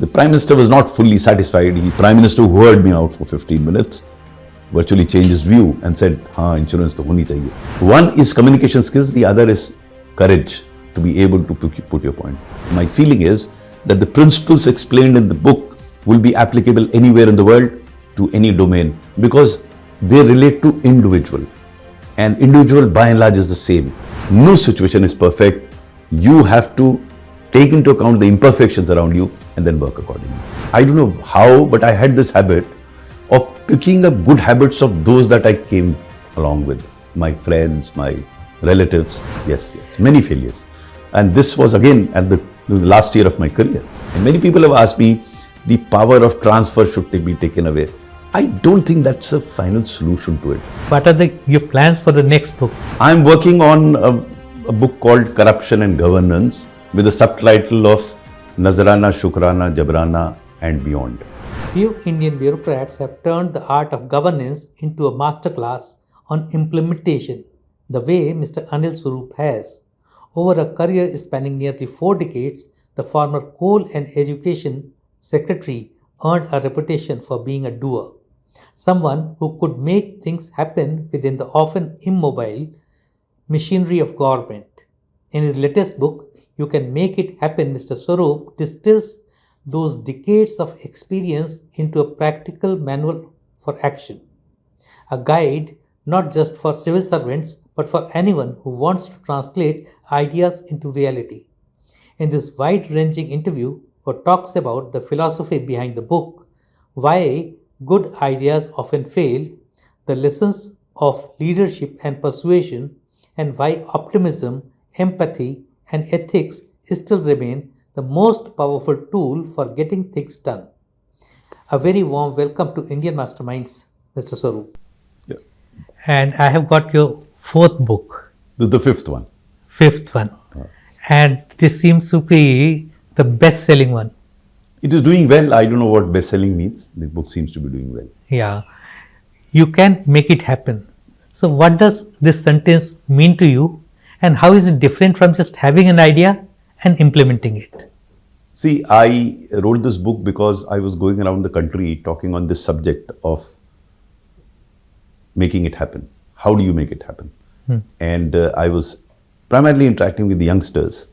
The Prime Minister was not fully satisfied. The Prime Minister who heard me out for 15 minutes virtually changed his view and said, "Haan, insurance to honi chahiye." One is communication skills, the other is courage to be able to put your point. My feeling is that the principles explained in the book will be applicable anywhere in the world to any domain because they relate to individual. And individual by and large is the same. No situation is perfect. You have to take into account the imperfections around you and then work accordingly. I don't know how, but I had this habit of picking up good habits of those that I came along with. My friends, my relatives, yes, many failures. And this was again at the last year of my career. And many people have asked me, the power of transfer should be taken away. I don't think that's a final solution to it. What are your plans for the next book? I'm working on a book called Corruption and Governance with the subtitle of Nazrana, Shukrana, Jabrana and Beyond. Few Indian bureaucrats have turned the art of governance into a masterclass on implementation, the way Mr. Anil Swarup has. Over a career spanning nearly 4 decades, the former Coal and Education Secretary earned a reputation for being a doer, someone who could make things happen within the often immobile machinery of government. In his latest book, You Can Make It Happen, Mr. Swarup distills those decades of experience into a practical manual for action, a guide not just for civil servants but for anyone who wants to translate ideas into reality. In this wide-ranging interview, what talks about the philosophy behind the book, why good ideas often fail, the lessons of leadership and persuasion, and why optimism, empathy, and ethics still remain the most powerful tool for getting things done. A very warm welcome to Indian Masterminds, Mr. Swarup. Yeah. And I have got your 4th book. The 5th one. 5th one. And this seems to be the best-selling one. It is doing well. I don't know what best-selling means. The book seems to be doing well. Yeah. You can make it happen. So what does this sentence mean to you? And how is it different from just having an idea and implementing it? See, I wrote this book because I was going around the country talking on this subject of making it happen. How do you make it happen? And I was primarily interacting with the youngsters,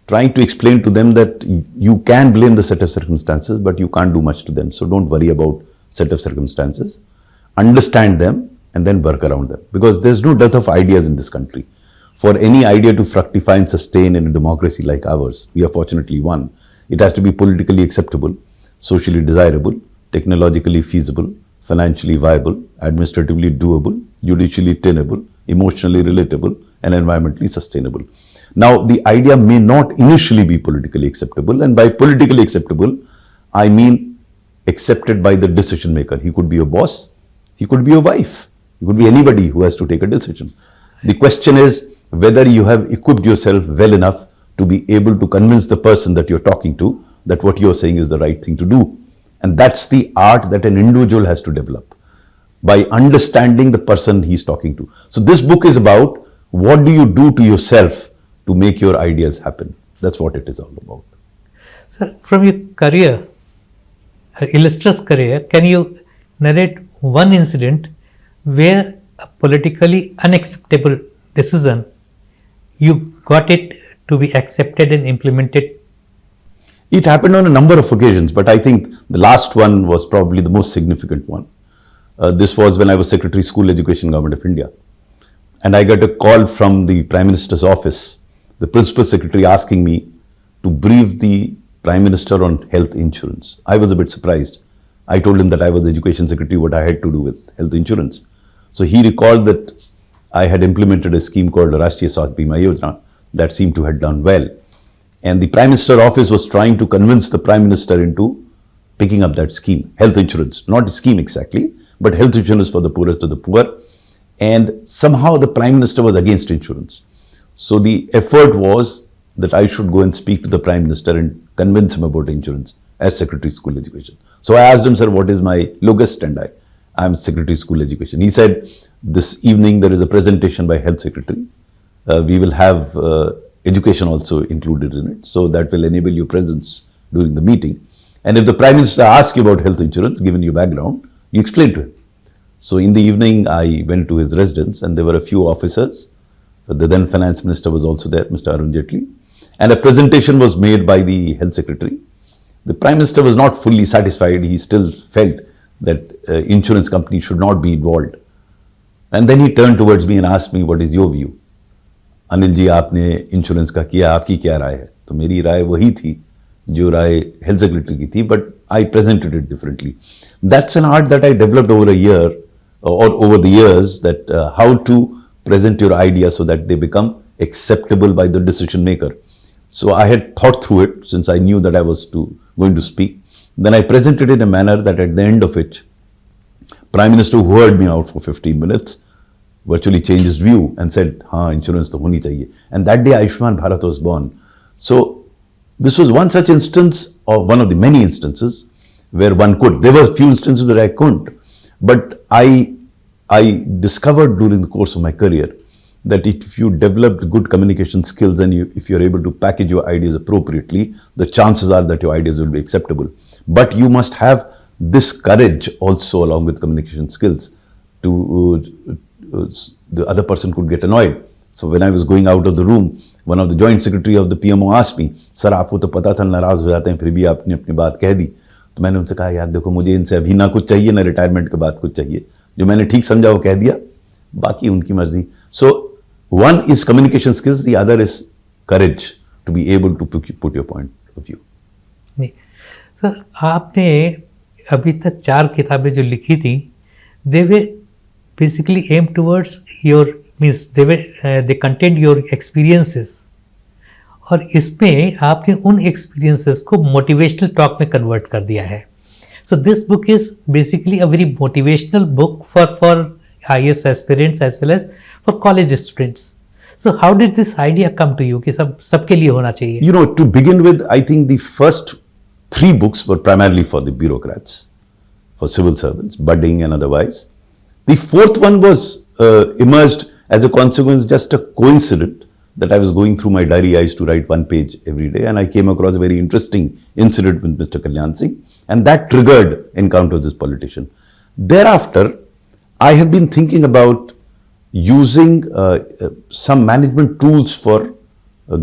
trying to explain to them that you can blame the set of circumstances, but you can't do much to them. So don't worry about set of circumstances. Understand them and then work around them. Because there's no dearth of ideas in this country. For any idea to fructify and sustain in a democracy like ours, we are fortunately one, it has to be politically acceptable, socially desirable, technologically feasible, financially viable, administratively doable, judicially tenable, emotionally relatable, and environmentally sustainable. Now, the idea may not initially be politically acceptable, and by politically acceptable, I mean accepted by the decision maker. He could be a boss, he could be a wife, he could be anybody who has to take a decision. The question is whether you have equipped yourself well enough to be able to convince the person that you're talking to that what you're saying is the right thing to do. And that's the art that an individual has to develop by understanding the person he's talking to. So this book is about what do you do to yourself to make your ideas happen. That's what it is all about. So from your career, illustrious career, can you narrate one incident where a politically unacceptable decision, you got it to be accepted and implemented? It happened on a number of occasions, but I think the last one was probably the most significant one. This was when I was Secretary School Education, Government of India. And I got a call from the Prime Minister's office, the Principal Secretary asking me to brief the Prime Minister on health insurance. I was a bit surprised. I told him that I was the Education Secretary, what I had to do with health insurance. So he recalled that I had implemented a scheme called Rashtriya Swasthya Bima Yojana that seemed to have done well. And the Prime Minister's office was trying to convince the Prime Minister into picking up that scheme, health insurance, not a scheme exactly, but health insurance for the poorest of the poor. And somehow the Prime Minister was against insurance. So the effort was that I should go and speak to the Prime Minister and convince him about insurance as Secretary School Education. So I asked him, sir, what is my locus standi? I'm Secretary School Education. He said, this evening there is a presentation by Health Secretary. We will have education also included in it. So that will enable your presence during the meeting. And if the Prime Minister asks you about health insurance, given your background, you explain to him. So in the evening, I went to his residence and there were a few officers. The then Finance Minister was also there, Mr. Arun Jaitley. And a presentation was made by the Health Secretary. The Prime Minister was not fully satisfied. He still felt that insurance companies should not be involved. And then he turned towards me and asked me, what is your view? Anil ji, आपने insurance का किया, आपकी क्या राय है? तो मेरी राय वही थी जो राय हेल्थ सेक्रेटरी की थी, but I presented it differently. That's an art that I developed over a year or over the years, that how to present your idea so that they become acceptable by the decision maker. So I had thought through it since I knew that I was going to speak. Then I presented it in a manner that at the end of it, Prime Minister, who heard me out for 15 minutes, virtually changed his view and said, हाँ, insurance तो होनी चाहिए. And that day Ayushman Bharat was born. So this was one such instance, or one of the many instances where one could. There were a few instances where I couldn't. But I discovered during the course of my career that if you developed good communication skills and if you're able to package your ideas appropriately, the chances are that your ideas will be acceptable. But you must have this courage also along with communication skills to the other person could get annoyed. So when I was going out of the room, one of the joint secretary of the PMO asked me, "Sir, आपको तो पता था नाराज हो जाते हैं, फिर भी आपने अपनी बात कह दी." तो मैंने उनसे कहा, यार देखो, मुझे इनसे अभी ना कुछ चाहिए, ना रिटायरमेंट के बाद कुछ चाहिए. जो मैंने ठीक समझा वो कह दिया, बाकी उनकी मर्जी. So one is communication skills, the other is courage to be able to put your point of view. नहीं सर, आपने अभी तक 4 किताबें जो लिखी थी, they were basically aimed towards your, means they contained your experiences, और इसमें आपने उन experiences को motivational talk में convert कर दिया है. So this book is basically a very motivational book for IAS aspirants as well as for college students. So how did this idea come to you कि सबके लिए होना चाहिए? You know, to begin with, I think the first 3 books were primarily for the bureaucrats, for civil servants, budding and otherwise. The 4th one was emerged as a consequence, just a coincidence, that I was going through my diary. I used to write 1 page every day, and I came across a very interesting incident with Mr. Kalyan Singh, and that triggered encounter with this politician. Thereafter, I have been thinking about using some management tools for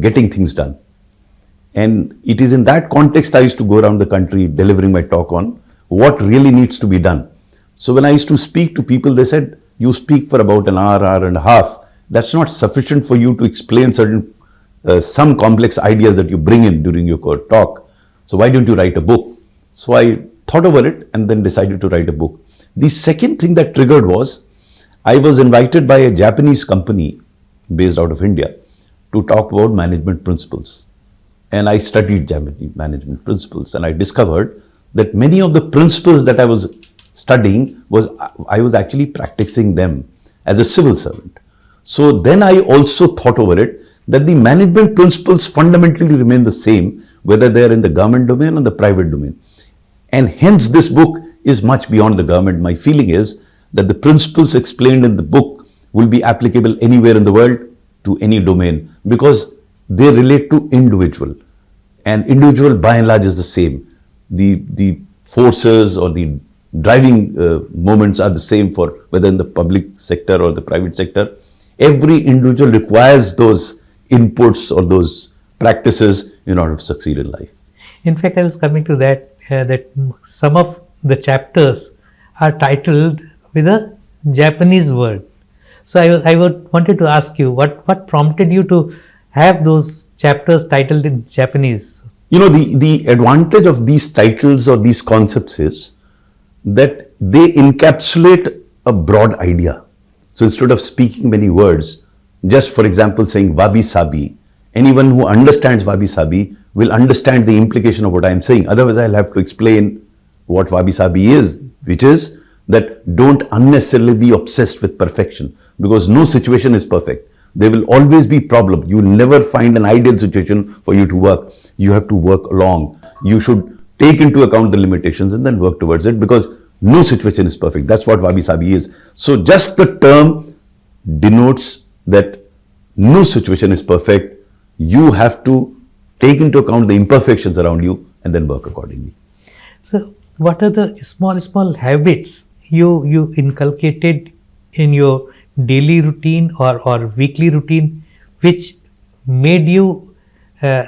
getting things done. And it is in that context I used to go around the country delivering my talk on what really needs to be done. So when I used to speak to people, they said, you speak for about an hour and a half. That's not sufficient for you to explain some complex ideas that you bring in during your talk. So why don't you write a book? So I thought over it and then decided to write a book. The second thing that triggered was, I was invited by a Japanese company based out of India to talk about management principles. And I studied Japanese management principles, and I discovered that many of the principles that I was studying I was actually practicing them as a civil servant. So then I also thought over it that the management principles fundamentally remain the same, whether they are in the government domain or the private domain. And hence this book is much beyond the government. My feeling is that the principles explained in the book will be applicable anywhere in the world to any domain, because they relate to individual, and individual by and large is the same. The forces or the driving moments are the same for whether in the public sector or the private sector. Every individual requires those inputs or those practices in order to succeed in life. In fact, I was coming to that, that some of the chapters are titled with a Japanese word. So I wanted to ask you, what prompted you to have those chapters titled in Japanese? You know, the advantage of these titles or these concepts is that they encapsulate a broad idea. So instead of speaking many words, just for example saying wabi-sabi, anyone who understands wabi-sabi will understand the implication of what I am saying. Otherwise, I'll have to explain what wabi-sabi is, which is that don't unnecessarily be obsessed with perfection, because no situation is perfect. There will always be problem. You will never find an ideal situation for you to work. You have to work along. You should take into account the limitations and then work towards it, because no situation is perfect. That's what wabi-sabi is. So just the term denotes that no situation is perfect. You have to take into account the imperfections around you and then work accordingly. So, what are the small habits you inculcated in your daily routine or weekly routine, which made you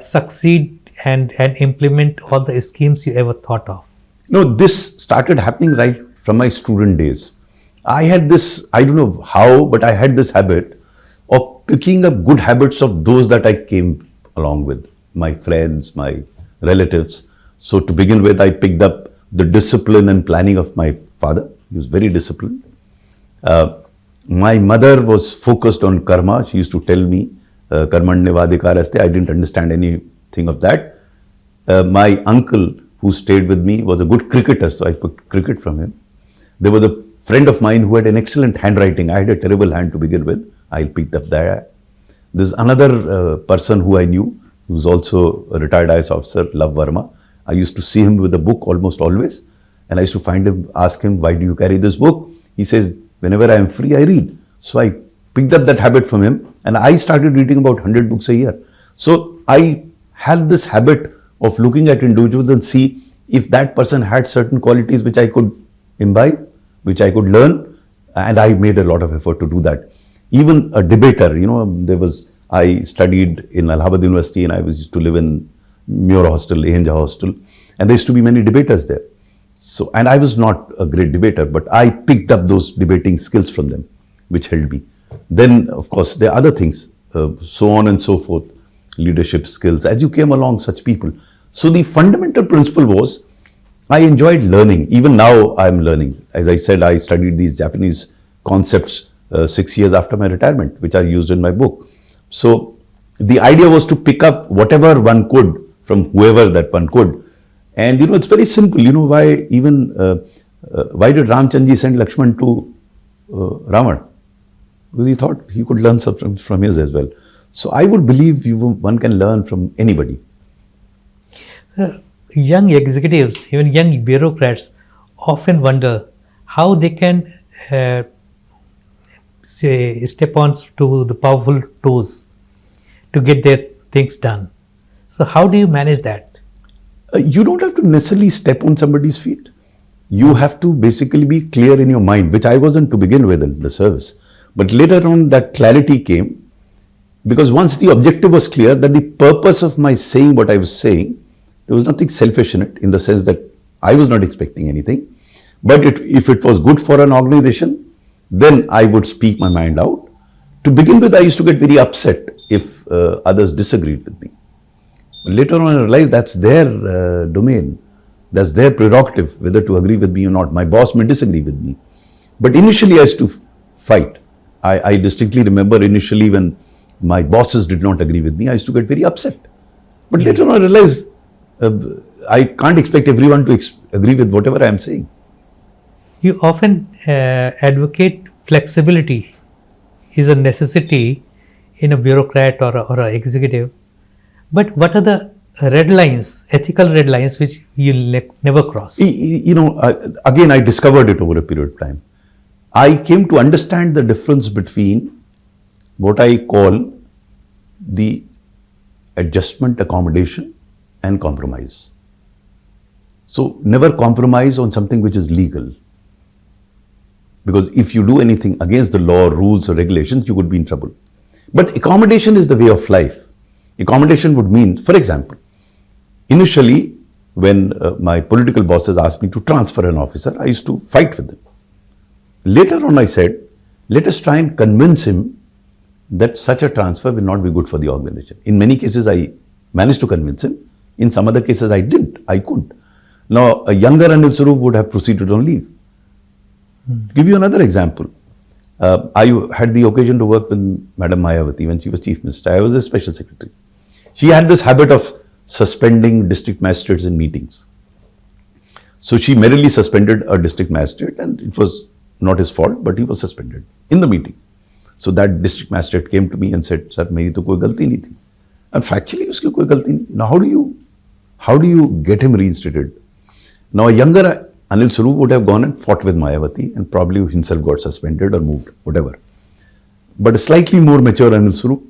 succeed and implement all the schemes you ever thought of? No, this started happening right from my student days. I had this, I don't know how, but I had this habit of picking up good habits of those that I came along with, my friends, my relatives. So to begin with, I picked up the discipline and planning of my father. He was very disciplined. My mother was focused on karma. She used to tell me, karmanyavadikaraste. I didn't understand anything of that. My uncle, who stayed with me, was a good cricketer, so I took cricket from him. There was a friend of mine who had an excellent handwriting. I had a terrible hand to begin with. I picked up that. There's another person who I knew, who's also a retired IAS officer, Love Verma. I used to see him with a book almost always. And I used to find him, ask him, why do you carry this book? He says, whenever I am free, I read. So I picked up that habit from him and I started reading about 100 books a year. So I had this habit of looking at individuals and see if that person had certain qualities which I could imbibe, which I could learn, and I made a lot of effort to do that. Even a debater, I studied in Allahabad University and I used to live in Muir Hostel, Ahenja Hostel, and there used to be many debaters there. So, and I was not a great debater, but I picked up those debating skills from them, which helped me. Then, of course, there are other things, so on and so forth, leadership skills, as you came along, such people. So the fundamental principle was, I enjoyed learning. Even now I'm learning. As I said, I studied these Japanese concepts 6 years after my retirement, which are used in my book. So the idea was to pick up whatever one could from whoever that one could. And it's very simple. Why did Ramchandji send Lakshman to Ravan? Because he thought he could learn something from his as well. So I would believe one can learn from anybody. Young executives, even young bureaucrats, often wonder how they can step on to the powerful toes to get their things done. So how do you manage that? You don't have to necessarily step on somebody's feet. You have to basically be clear in your mind, which I wasn't to begin with in the service. But later on, that clarity came, because once the objective was clear, that the purpose of my saying what I was saying, there was nothing selfish in it, in the sense that I was not expecting anything. But if it was good for an organization, then I would speak my mind out. To begin with, I used to get very upset if others disagreed with me. Later on, I realized that's their domain. That's their prerogative, whether to agree with me or not. My boss may disagree with me. But initially, I used to fight. I distinctly remember initially when my bosses did not agree with me, I used to get very upset. But later on, I realized I can't expect everyone to agree with whatever I am saying. You often advocate flexibility is a necessity in a bureaucrat or an executive. But what are the red lines, ethical red lines, which you'll never cross? Again, I discovered it over a period of time. I came to understand the difference between what I call the adjustment, accommodation, and compromise. So never compromise on something which is legal. Because if you do anything against the law, rules, or regulations, you would be in trouble. But accommodation is the way of life. Accommodation would mean, for example, initially when my political bosses asked me to transfer an officer, I used to fight with them. Later on I said, let us try and convince him that such a transfer will not be good for the organization. In many cases I managed to convince him. In some other cases I didn't, I couldn't. Now a younger Anil Swarup would have proceeded on leave. To give you another example, I had the occasion to work with Madam Mayawati when she was Chief Minister. I was a Special Secretary. She had this habit of suspending district magistrates in meetings. So she merrily suspended a district magistrate, and it was not his fault, but he was suspended in the meeting. So that district magistrate came to me and said, "Sir, meri to koi galti nahi thi." And factually, uski koi galti nahi thi. Now how do you get him reinstated? Now a younger Anil Swarup would have gone and fought with Mayawati and probably himself got suspended or moved, whatever. But a slightly more mature Anil Swarup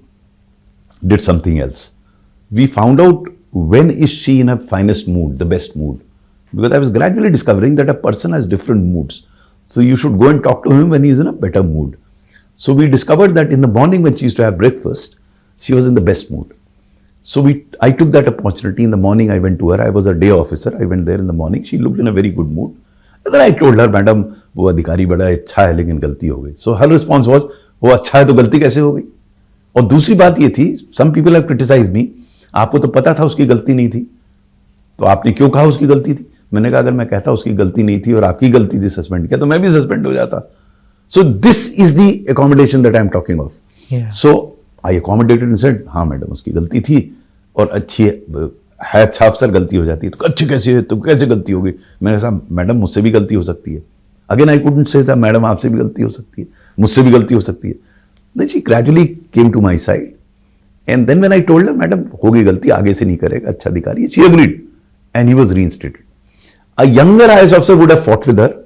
did something else. We found out when is she in her finest mood, the best mood. because I was gradually discovering that a person has different moods. So you should go and talk to him when he is in a better mood. So we discovered that in the morning when she used to have breakfast, she was in the best mood. So I took that opportunity. In the morning I went to her. I was a day officer. I went there in the morning. She looked in a very good mood. And then I told her, Madam, वो अधिकारी बड़ा अच्छा है लेकिन गलती हो गई. So her response was, वो अच्छा है तो गलती कैसे हो गई? और दूसरी बात ये थी, some people have criticized me. आपको तो पता था उसकी गलती नहीं थी, तो आपने क्यों कहा उसकी गलती थी? मैंने कहा अगर मैं कहता उसकी गलती नहीं थी और आपकी गलती थी सस्पेंड किया तो मैं भी सस्पेंड हो जाता. So this is the accommodation that I am talking of. Yeah. So I accommodated and said, हाँ मैडम उसकी गलती थी और अच्छी है अच्छा अफसर गलती हो जाती है तो अच्छी कैसे तो कैसे गलती हो गई? मैंने कहा मैडम मुझसे भी गलती हो सकती है. अगेन आई कुडंट से था मैडम आपसे भी गलती हो सकती है, मुझसे भी गलती हो सकती है. Then she gradually came to my side and then when I told her madam हो गई गलती आगे से नहीं करेगा अच्छा अधिकारी है, she agreed and he was reinstated. A younger IAS officer would have fought with her.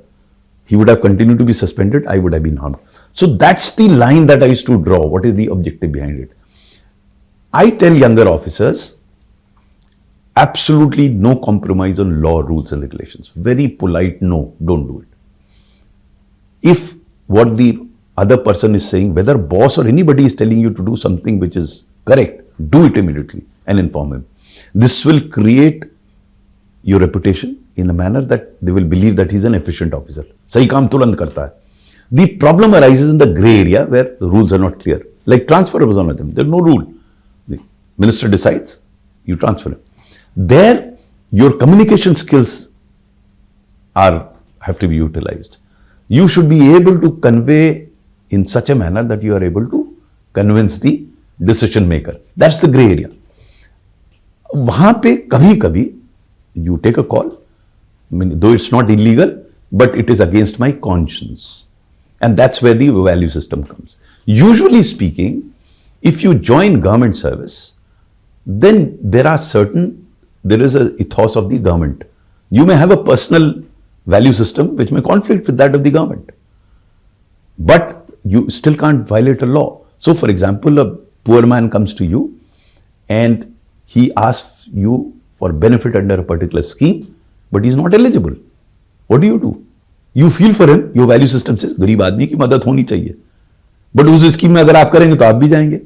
He would have continued to be suspended. I would have been harmed. So that's the line that I used to draw. What is the objective behind it? I tell younger officers, absolutely no compromise on law, rules and regulations. Very polite, no, don't do it. If what the other person is saying, whether boss or anybody is telling you to do something which is correct, do it immediately and inform him. This will create your reputation in a manner that they will believe that he's an efficient officer. सही काम तुरंत करता है. The problem arises in the grey area where the rules are not clear. Like transfer was one of them. There's no rule. The minister decides, you transfer him. There, your communication skills have to be utilized. You should be able to convey in such a manner that you are able to convince the decision maker. That's the grey area. वहां पे कभी-कभी you take a call, I mean, though it's not illegal, but it is against my conscience. And that's where the value system comes. Usually speaking, if you join government service, then there is a ethos of the government. You may have a personal value system which may conflict with that of the government. But you still can't violate a law. So for example, a poor man comes to you and he asks you for benefit under a particular scheme, but he's not eligible. What do? You feel for him, your value system says, गरीब आदमी की मदद होनी चाहिए. But उस scheme में अगर आप करेंगे तो आप भी जाएंगे.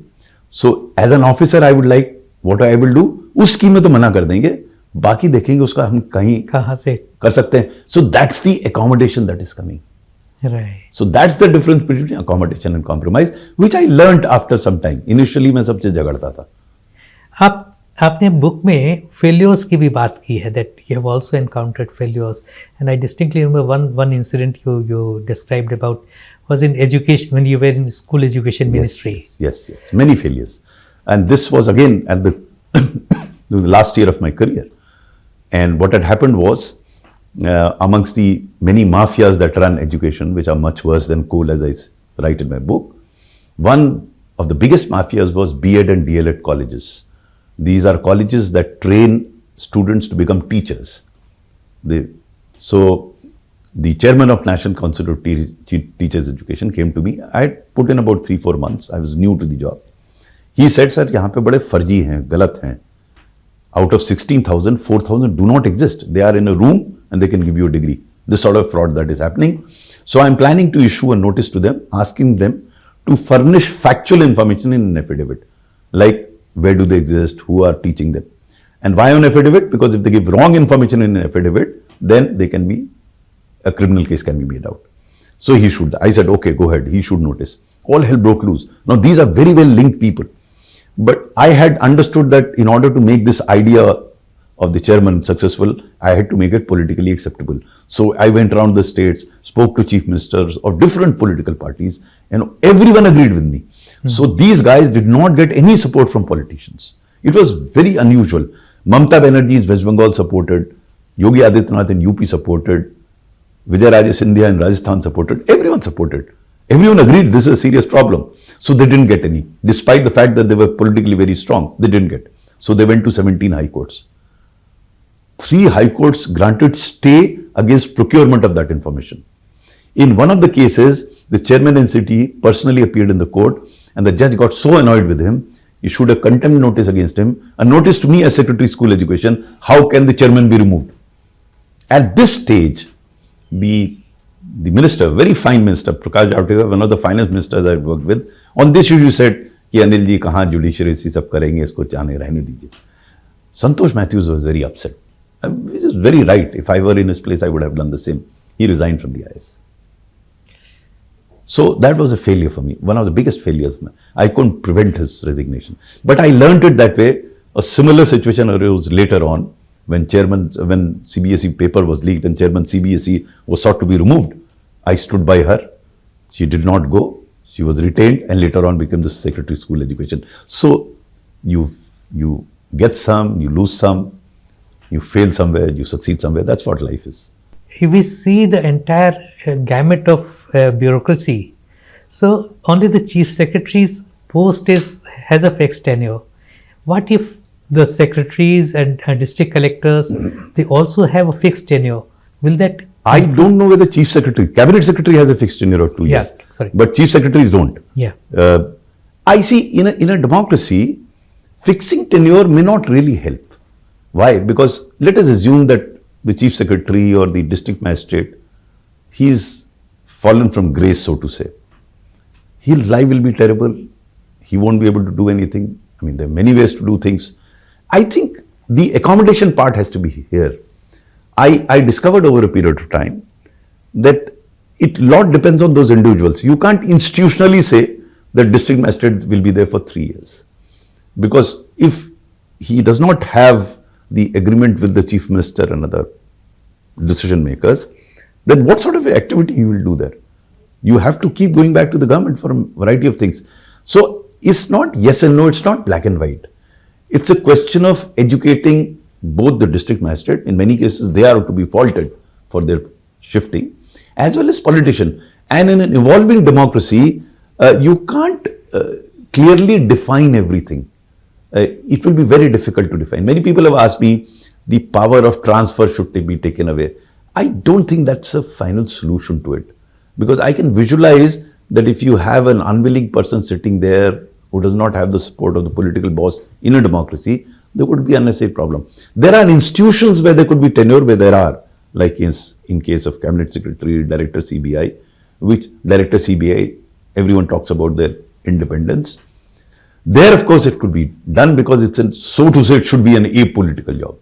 So as an officer, I would like, what I will do, उस स्कीम में तो मना कर देंगे, बाकी देखेंगे उसका हम कहाँ से कर सकते हैं. So that's the accommodation that is coming. Right. So that's the difference between accommodation and compromise, which I learned after some time. Initially मैं सबसे झगड़ता था. आपने बुक में फेल्योर्स की भी बात की है, that you have also encountered failures, and I distinctly remember one incident you described about was in education when you were in school education ministry. Yes, many failures, and this was again at the last year of my career. And what had happened was amongst the many mafias that run education, which are much worse than coal, as I write in my book, one of the biggest mafias was B.Ed and D.El.Ed colleges. These are colleges that train students to become teachers. So the chairman of National Council of Teachers Education came to me. I had put in about 3-4 months. I was new to the job. He said, sir, यहाँ पे बड़े फर्जी हैं, गलत हैं. Out of 16,000, 4,000 do not exist. They are in a room and they can give you a degree. This sort of fraud that is happening. So I'm planning to issue a notice to them, asking them to furnish factual information in an affidavit. Like, where do they exist? Who are teaching them? And why on affidavit? Because if they give wrong information in an affidavit, then a criminal case can be made out. So he should. I said, okay, go ahead. He should notice. All hell broke loose. Now these are very well linked people. But I had understood that in order to make this idea of the chairman successful, I had to make it politically acceptable. So I went around the states, spoke to chief ministers of different political parties, and everyone agreed with me. So these guys did not get any support from politicians. It was very unusual. Mamata Banerjee's West Bengal supported, Yogi Adityanath in UP supported, Vijay Scindia in Rajasthan supported, everyone supported. Everyone agreed this is a serious problem. So they didn't get any. Despite the fact that they were politically very strong, they didn't get. So they went to 17 high courts. 3 high courts granted stay against procurement of that information. In one of the cases, the chairman and city personally appeared in the court, and the judge got so annoyed with him, issued a contempt notice against him, a notice to me as Secretary of School Education, how can the chairman be removed? At this stage, the minister, very fine minister, Prakash Javadekar, one of the finest ministers I worked with, on this issue said, कि अनिल जी कहाँ judiciary सब करेंगे, इसको जाने रहने दीजिए. Santosh Matthews was very upset. Which is very right. If I were in his place, I would have done the same. He resigned from the IAS. So that was a failure for me, one of the biggest failures. I couldn't prevent his resignation. But I learned it that way. A similar situation arose later on when CBSE paper was leaked and chairman CBSE was sought to be removed. I stood by her. She did not go. She was retained and later on became the Secretary of School Education. So you get some, you lose some, you fail somewhere, you succeed somewhere. That's what life is. If we see the entire gamut of bureaucracy, so only the Chief Secretary's post has a fixed tenure. What if the secretaries and district collectors, they also have a fixed tenure? Will that... I don't know whether Chief Secretary, Cabinet Secretary has a fixed tenure of 2 years. Sorry. But Chief Secretaries don't. Yeah. I see in a democracy, fixing tenure may not really help. Why? Because let us assume that the Chief Secretary or the District Magistrate, he's fallen from grace, so to say. His life will be terrible. He won't be able to do anything. I mean, there are many ways to do things. I think the accommodation part has to be here. I discovered over a period of time that a lot depends on those individuals. You can't institutionally say that District Magistrate will be there for 3 years. Because if he does not have the agreement with the Chief Minister and other decision makers, then what sort of activity he will do there? You have to keep going back to the government for a variety of things. So it's not yes and no, it's not black and white. It's a question of educating both the district magistrate, in many cases they are to be faulted for their shifting, as well as politician. And in an evolving democracy, you can't clearly define everything. It will be very difficult to define. Many people have asked me, the power of transfer should be taken away. I don't think that's a final solution to it. Because I can visualize that if you have an unwilling person sitting there who does not have the support of the political boss in a democracy, there could be unnecessary problem. There are institutions where there could be tenure, where there are, like in case of Cabinet Secretary, Director CBI, which Director CBI, everyone talks about their independence. There, of course, it could be done because so to say, it should be an apolitical job.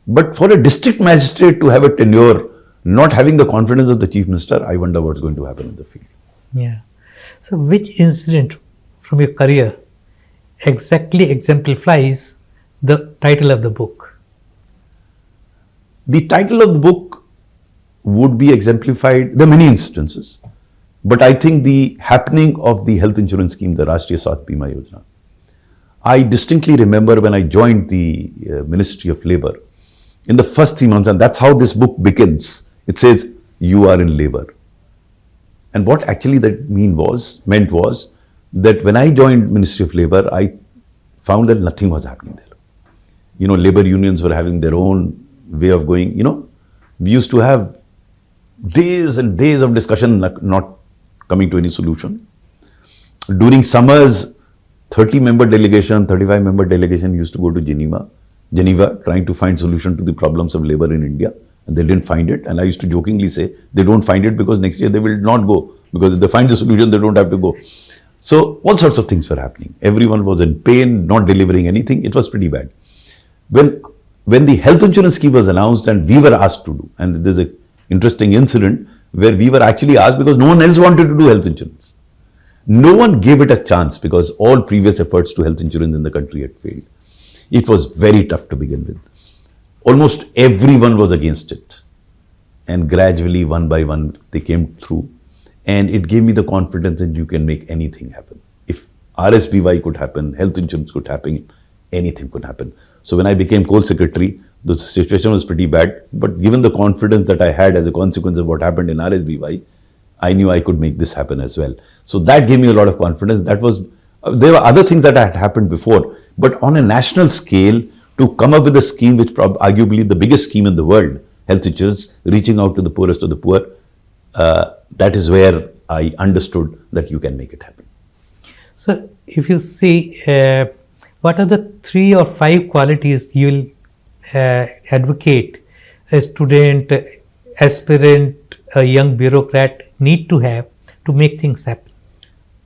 But for a district magistrate to have a tenure, not having the confidence of the Chief Minister, I wonder what's going to happen in the field. Yeah. So which incident from your career exactly exemplifies the title of the book? The title of the book would be exemplified, there are many instances, but I think the happening of the health insurance scheme, the Rashtriya Swasthya Bima Yojana. I distinctly remember when I joined the Ministry of Labour, in the first 3 months, and that's how this book begins, it says, you are in labour. And what actually that meant was that when I joined Ministry of Labour, I found that nothing was happening there. You know, labour unions were having their own way of going, we used to have days and days of discussion, not coming to any solution. During summers, 30-member delegation, 35-member delegation used to go to Geneva, trying to find solution to the problems of labour in India. And they didn't find it. And I used to jokingly say, they don't find it because next year they will not go. Because if they find the solution, they don't have to go. So all sorts of things were happening. Everyone was in pain, not delivering anything. It was pretty bad. When the health insurance scheme was announced and we were asked to do, and there's an interesting incident where we were actually asked because no one else wanted to do health insurance. No one gave it a chance because all previous efforts to health insurance in the country had failed. It was very tough to begin with. Almost everyone was against it. And gradually, one by one, they came through. And it gave me the confidence that you can make anything happen. If RSBY could happen, health insurance could happen, anything could happen. So when I became Coal Secretary, the situation was pretty bad. But given the confidence that I had as a consequence of what happened in RSBY, I knew I could make this happen as well. So that gave me a lot of confidence. There were other things that had happened before. But on a national scale, to come up with a scheme which arguably the biggest scheme in the world, health insurance, reaching out to the poorest of the poor, that is where I understood that you can make it happen. So if you see, what are the 3 or 5 qualities you will advocate a student, aspirant, a young bureaucrat need to have to make things happen?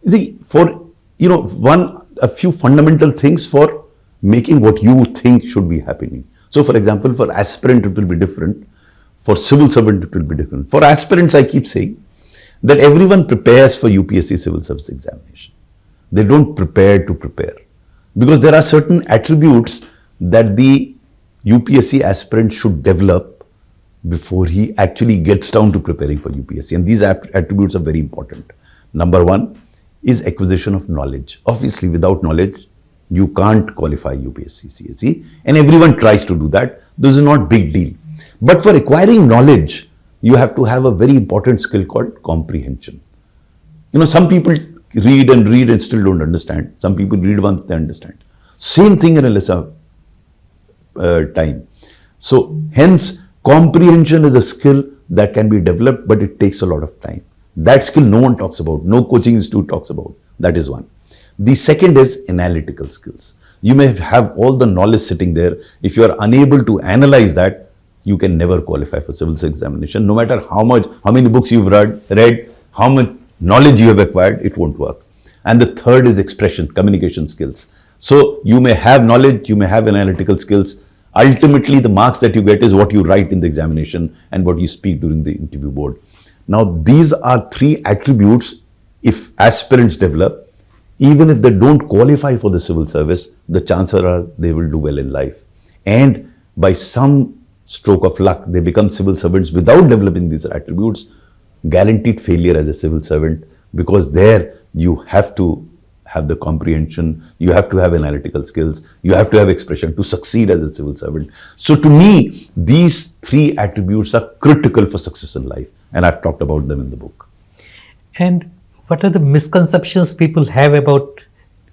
See, for, a few fundamental things for making what you think should be happening. So, for example, for aspirant, it will be different. For civil servant, it will be different. For aspirants, I keep saying that everyone prepares for UPSC civil service examination. They don't prepare to prepare, because there are certain attributes that the UPSC aspirant should develop before he actually gets down to preparing for UPSC. And these attributes are very important. Number one is acquisition of knowledge. Obviously, without knowledge, you can't qualify UPSC CSE, and everyone tries to do that. This is not big deal. But for acquiring knowledge, you have to have a very important skill called comprehension. Some people read and still don't understand. Some people read once they understand. Same thing in a lesser time. So hence, comprehension is a skill that can be developed, but it takes a lot of time. That skill no one talks about, no coaching institute talks about. That is one. The second is analytical skills. You may have all the knowledge sitting there. If you are unable to analyze that, you can never qualify for civil service examination. No matter how many books you've read, how much knowledge you have acquired, it won't work. And the third is expression, communication skills. So you may have knowledge, you may have analytical skills. Ultimately, the marks that you get is what you write in the examination and what you speak during the interview board. Now, these are three attributes if aspirants develop. Even if they don't qualify for the civil service, the chances are they will do well in life. And by some stroke of luck, they become civil servants without developing these attributes, guaranteed failure as a civil servant, because there you have to have the comprehension, you have to have analytical skills, you have to have expression to succeed as a civil servant. So to me, these three attributes are critical for success in life, and I've talked about them in the book. And what are the misconceptions people have about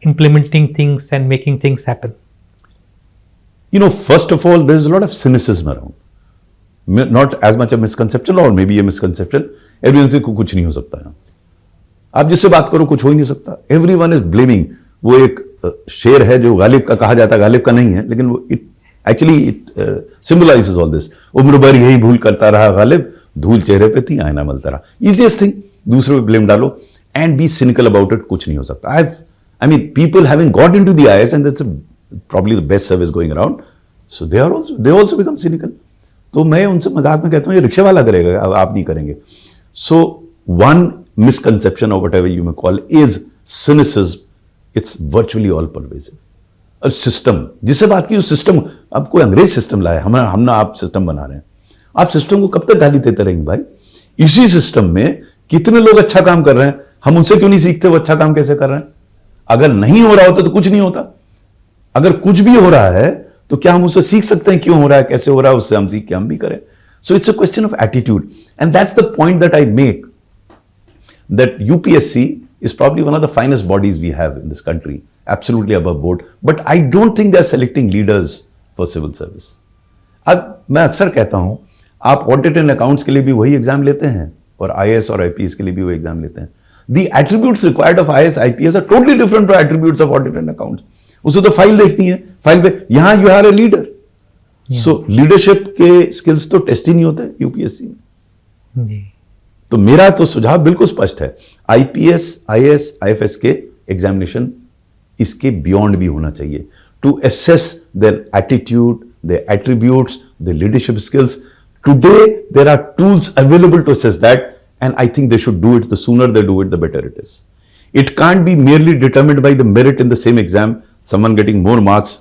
implementing things and making things happen? First of all, there's a lot of cynicism around. Not as much a misconception, or maybe a misconception. Everyone से कुछ नहीं हो सकता है. आप जिससे बात करो कुछ हो ही नहीं सकता. Everyone is blaming. वो एक शेर है जो गालिब का कहा जाता है, गालिब का नहीं है, लेकिन वो it symbolizes all this. उम्र भर यही भूल करता रहा गालिब, धूल चेहरे पे थी, आईना मलता रहा. Easiest thing, दूसरों पे blame डालो and be cynical about it. कुछ नहीं हो सकता. People having got into the IAS, and that's probably the best service going around, so they also become cynical. तो मैं उनसे मजाक में कहता हूँ, ये रिक्शा वाला करेगा, आप नहीं करेंगे. So one misconception, or whatever you may call, is cynicism. It's virtually all pervasive. A system, जिससे बात की, उस सिस्टम, अब कोई अंग्रेज सिस्टम लाया, हम ना आप सिस्टम बना रहे हैं. आप सिस्टम को कब तक गाली देते रहेंगे भाई? इसी सिस्टम में कितने लोग अच्छा काम कर रहे हैं, हम उनसे क्यों नहीं सीखते वो अच्छा काम कैसे कर रहे हैं? अगर नहीं हो रहा होता तो कुछ नहीं होता. अगर कुछ भी हो रहा है तो क्या हम उससे सीख सकते हैं क्यों हो रहा है, कैसे हो रहा है, उससे हम सीख के हम भी करें. So it's a question of attitude, and that's the point that I make, that UPSC is probably one of the finest bodies we have in this country, absolutely above board, but I don't think they're selecting leaders for civil service. अब मैं अक्सर कहता हूं, आप audit and accounts के लिए भी वही एग्जाम लेते हैं और IAS और IPS के लिए भी वही एग्जाम लेते हैं. The attributes required of IAS, IPS are totally different from attributes of audit and accounts. उसे तो फाइल देखनी है, फाइल पे यहां you are a leader. So leadership के स्किल्स तो टेस्ट ही नहीं होते UPSC में. तो मेरा तो सुझाव बिल्कुल स्पष्ट है, IPS, IAS, IFS के एग्जामिनेशन इसके बियॉन्ड भी होना चाहिए, to assess their attitude, their attributes, their leadership skills. Today there are tools available to assess that, and I think they should do it. The sooner they do it, the better it is. It can't be merely determined by the merit in the same exam, someone getting more marks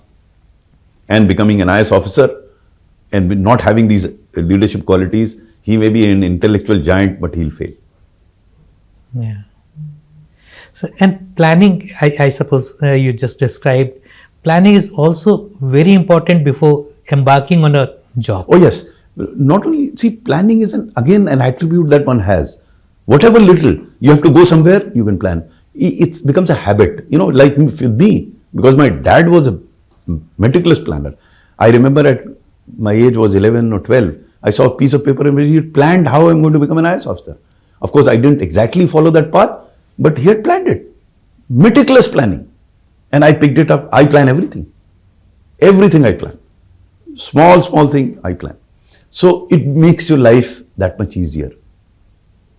and becoming an IAS officer and not having these leadership qualities. He may be an intellectual giant, but he'll fail. Yeah. So, and planning, I suppose you just described, planning is also very important before embarking on a job. Oh yes. Not only, see, planning is again an attribute that one has. Whatever little, you have to go somewhere, you can plan. It becomes a habit, like with me, because my dad was a meticulous planner. I remember at my age was 11 or 12, I saw a piece of paper in which he had planned how I'm going to become an IAS officer. Of course, I didn't exactly follow that path, but he had planned it. Meticulous planning. And I picked it up. I plan everything. Everything I plan. Small thing I plan. So it makes your life that much easier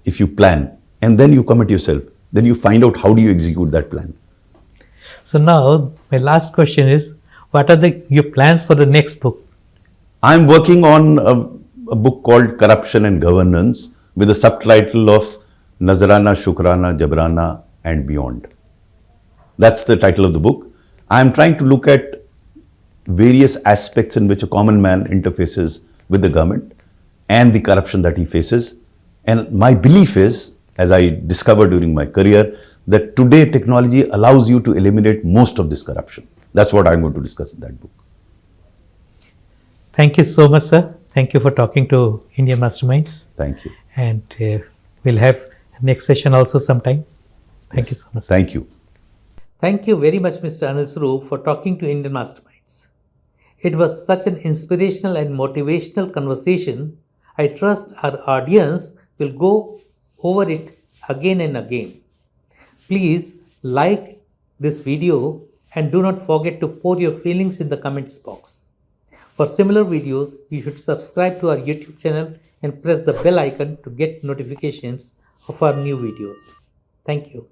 if you plan and then you commit yourself. Then you find out how do you execute that plan. So now my last question is, what are your plans for the next book? I'm working on a book called Corruption and Governance with a subtitle of Nazrana, Shukrana, Jabrana and Beyond. That's the title of the book. I'm trying to look at various aspects in which a common man interfaces with the government and the corruption that he faces. And my belief is, as I discovered during my career, that today technology allows you to eliminate most of this corruption. That's what I'm going to discuss in that book. Thank you so much, sir. Thank you for talking to Indian Masterminds. Thank you. And we'll have next session also sometime. Thank you so much, sir. Thank you. Thank you very much, Mr. Anil Swarup, for talking to Indian Masterminds. It was such an inspirational and motivational conversation. I trust our audience will go over it again and again. Please like this video and do not forget to pour your feelings in the comments box. For similar videos, you should subscribe to our YouTube channel and press the bell icon to get notifications of our new videos. Thank you.